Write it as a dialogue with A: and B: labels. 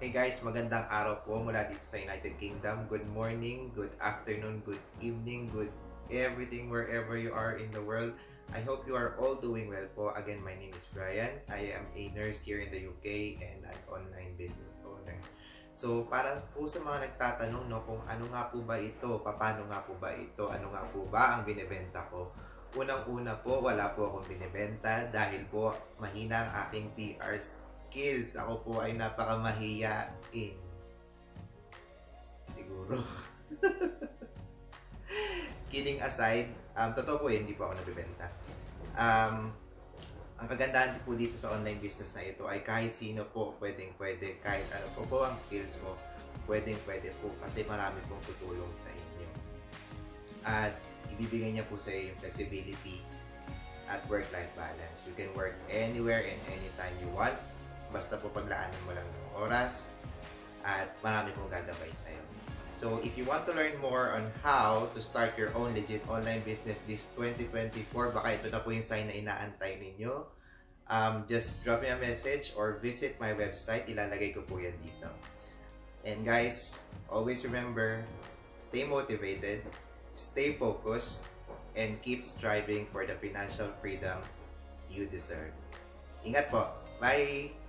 A: Hey guys, magandang araw po mula dito sa United Kingdom. Good morning, good afternoon, good evening, good everything wherever you are in the world. I hope you are all doing well po. Again, my name is Brian. I am a nurse here in the UK and an online business owner. So, para po sa mga nagtatanong no, kung ano nga po ba ito, paano nga po ba ito, ano nga po ba ang binebenta ko. Unang-una po, wala po akong binebenta dahil po mahina ang aking PR skills. Ako po ay napakamahiyain. Siguro. Kidding aside, totoo po yun, hindi po ako nabibenta. Ang kagandahan po dito sa online business na ito ay kahit sino po pwedeng-pwede, kahit ano po ang skills mo, pwedeng-pwede po kasi marami pong tutulong sa inyo. At ibibigay niya po sa iyo yung flexibility at work-life balance. You can work anywhere and anytime you want. Basta po paglaanan mo lang ng oras at marami pong gagabay sa iyo. So, if you want to learn more on how to start your own legit online business this 2024, baka ito na po yung sign na inaantay ninyo, just drop me a message or visit my website. Ilalagay ko po yan dito. And guys, always remember, stay motivated, stay focused, and keep striving for the financial freedom you deserve. Ingat po! Bye!